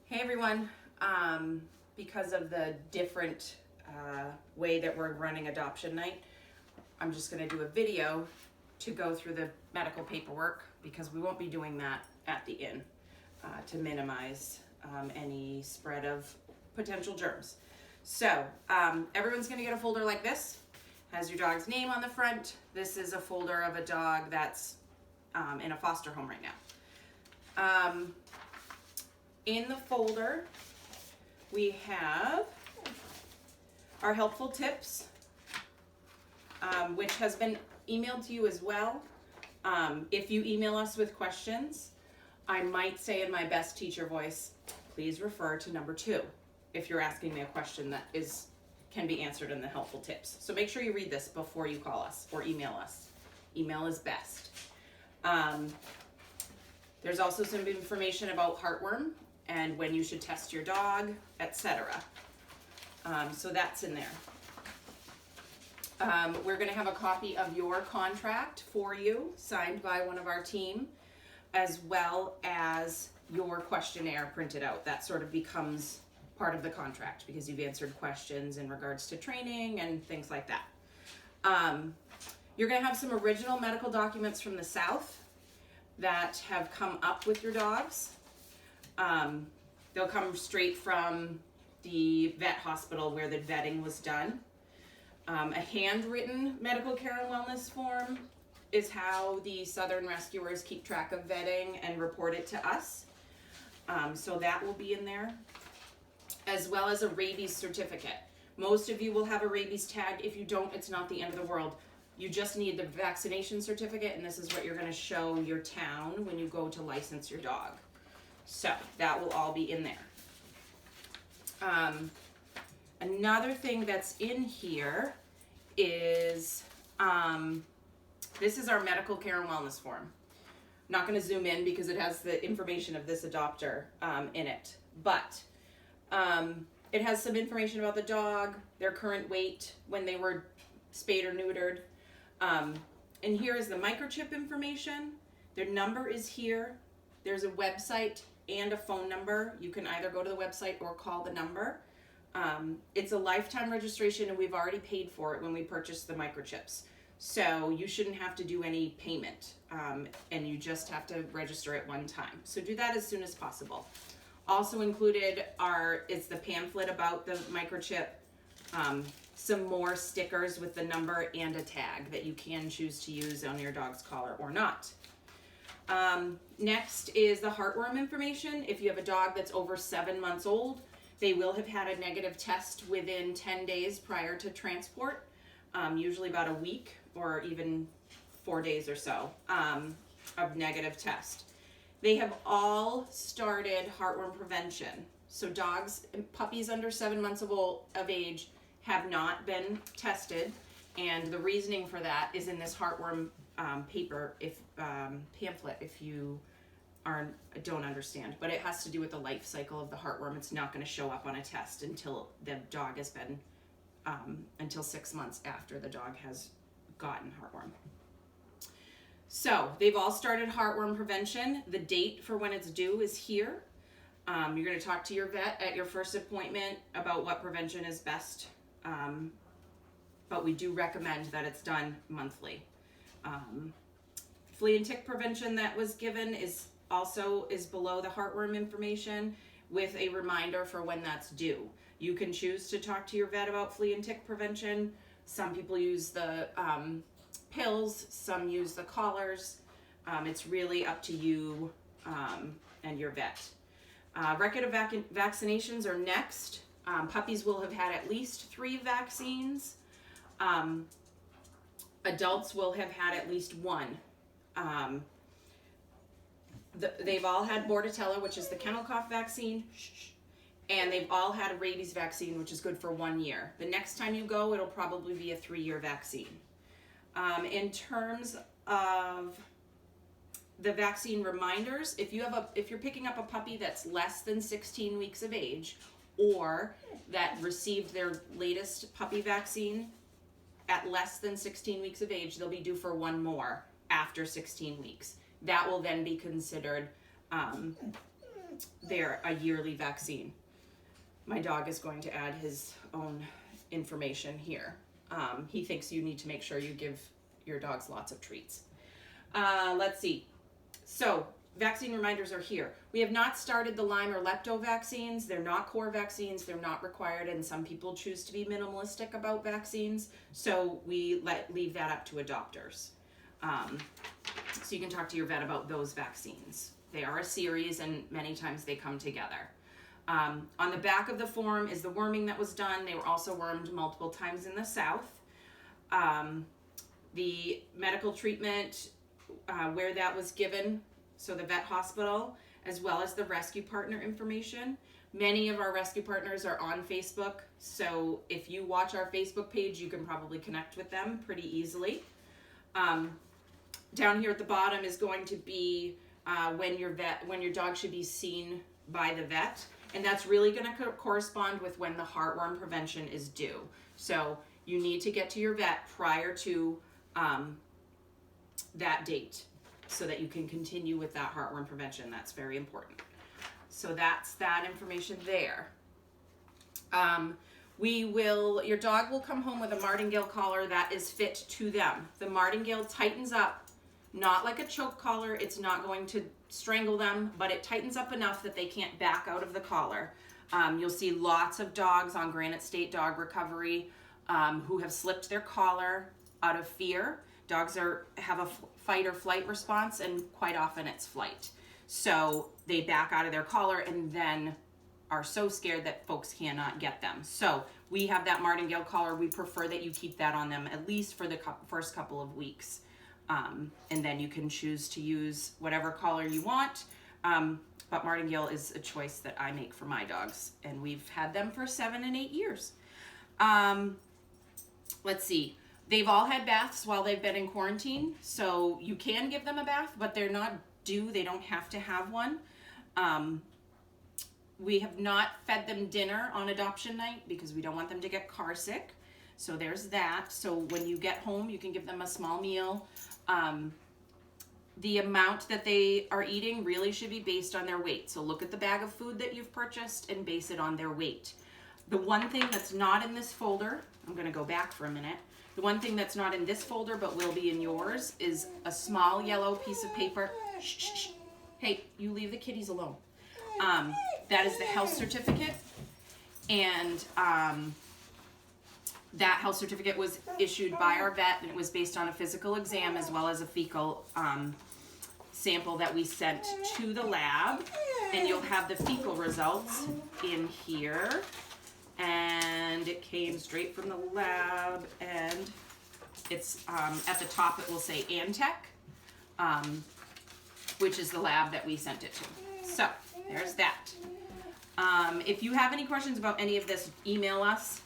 Hey everyone, because of the different way that we're running adoption night, I'm just going to do a video to go through the medical paperwork because we won't be doing that at the inn to minimize any spread of potential germs. So everyone's going to get a folder like this. Has your dog's name on the front. This is a folder of a dog that's in a foster home right now. In the folder, we have our helpful tips, which has been emailed to you as well. If you email us with questions, I might say in my best teacher voice, please refer to number 2 if you're asking me a question that can be answered in the helpful tips. So make sure you read this before you call us or email us. Email is best. There's also some information about heartworm and when you should test your dog, etc. So that's in there. We're going to have a copy of your contract for you, signed by one of our team, as well as your questionnaire printed out. That sort of becomes part of the contract because you've answered questions in regards to training and things like that. You're going to have some original medical documents from the South that have come up with your dogs. They'll come straight from the vet hospital where the vetting was done. A handwritten medical care and wellness form is how the Southern Rescuers keep track of vetting and report it to us. So that will be in there, as well as a rabies certificate. Most of you will have a rabies tag. If you don't, it's not the end of the world. You just need the vaccination certificate, and this is what you're going to show your town when you go to license your dog. So that will all be in there. Another thing that's in here is this is our medical care and wellness form. I'm not going to zoom in because it has the information of this adopter in it, but it has some information about the dog, their current weight, when they were spayed or neutered. And here is the microchip information. Their number is here. There's a website and a phone number. You can either go to the website or call the number. It's a lifetime registration and we've already paid for it when we purchased the microchips. So you shouldn't have to do any payment and you just have to register it one time. So do that as soon as possible. Also included is the pamphlet about the microchip, some more stickers with the number and a tag that you can choose to use on your dog's collar or not. Next is the heartworm information. If you have a dog that's over 7 months old, they will have had a negative test within 10 days prior to transport, usually about a week or even 4 days or so of negative test. They have all started heartworm prevention. So dogs, puppies under 7 months of age have not been tested, and the reasoning for that is in this heartworm pamphlet if you don't understand, but it has to do with the life cycle of the heartworm. It's not going to show up on a test until the dog has been until 6 months after the dog has gotten heartworm. So they've all started heartworm prevention. The date for when it's due is here. You're going to talk to your vet at your first appointment about what prevention is best, but we do recommend that it's done monthly. Flea and tick prevention that was given is below the heartworm information with a reminder for when that's due. You can choose to talk to your vet about flea and tick prevention. Some people use the pills, some use the collars. It's really up to you and your vet. Record of vaccinations are next. Puppies will have had at least 3 vaccines. Adults will have had at least 1. They've all had Bordetella, which is the kennel cough vaccine, and they've all had a rabies vaccine, which is good for 1 year. The next time you go, it'll probably be a 3-year vaccine. In terms of the vaccine reminders, if you're picking up a puppy that's less than 16 weeks of age, or that received their latest puppy vaccine at less than 16 weeks of age, they'll be due for 1 more after 16 weeks. That will then be considered they're a yearly vaccine. My dog is going to add his own information here. He thinks you need to make sure you give your dogs lots of treats. Let's see. So vaccine reminders are here. We have not started the Lyme or Lepto vaccines. They're not core vaccines. They're not required, and some people choose to be minimalistic about vaccines. So we leave that up to adopters. So you can talk to your vet about those vaccines. They are a series, and many times they come together. On the back of the form is the worming that was done. They were also wormed multiple times in the South. The medical treatment, where that was given, so the vet hospital, as well as the rescue partner information. Many of our rescue partners are on Facebook, so if you watch our Facebook page, you can probably connect with them pretty easily. Down here at the bottom is going to be when your dog should be seen by the vet, and that's really going to correspond with when the heartworm prevention is due. So you need to get to your vet prior to that date so that you can continue with that heartworm prevention. That's very important. So that's that information there. Your dog will come home with a martingale collar that is fit to them. The martingale tightens up, not like a choke collar. It's not going to strangle them, but it tightens up enough that they can't back out of the collar. You'll see lots of dogs on Granite State Dog Recovery who have slipped their collar out of fear. Dogs have a fight or flight response, and quite often it's flight. So they back out of their collar and then are so scared that folks cannot get them. So we have that martingale collar. We prefer that you keep that on them at least for the first couple of weeks. And then you can choose to use whatever collar you want. But martingale is a choice that I make for my dogs, and we've had them for 7 and 8 years. Let's see. They've all had baths while they've been in quarantine, so you can give them a bath, but they're not due. They don't have to have one. We have not fed them dinner on adoption night because we don't want them to get car sick. So there's that. So when you get home, you can give them a small meal. The amount that they are eating really should be based on their weight. So look at the bag of food that you've purchased and base it on their weight. The one thing that's not in this folder, I'm going to go back for a minute. The one thing that's not in this folder but will be in yours is a small yellow piece of paper. Shh, shh, shh. Hey, you leave the kitties alone. That is the health certificate, and that health certificate was issued by our vet, and it was based on a physical exam as well as a fecal sample that we sent to the lab, and you'll have the fecal results in here. And it came straight from the lab, and it's at the top it will say Antec, which is the lab that we sent it to. So there's that. If you have any questions about any of this, email us,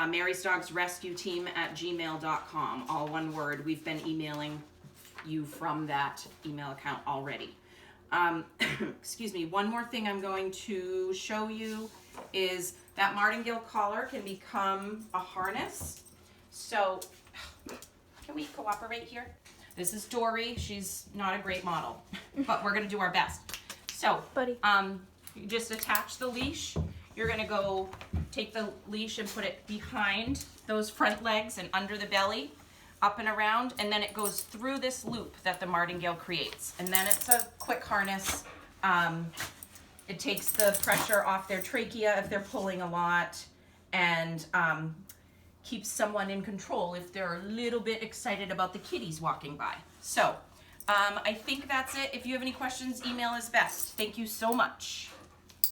Mary's Dogs Rescue Team @gmail.com, all one word. We've been emailing you from that email account already. Excuse me, one more thing I'm going to show you is that martingale collar can become a harness. So can we cooperate here? This is Dory. She's not a great model, but we're gonna do our best. So, Buddy. You just attach the leash. You're gonna go take the leash and put it behind those front legs and under the belly, up and around, and then it goes through this loop that the martingale creates. And then it's a quick harness. It takes the pressure off their trachea if they're pulling a lot, and keeps someone in control if they're a little bit excited about the kitties walking by. So I think that's it. If you have any questions, email is best. Thank you so much.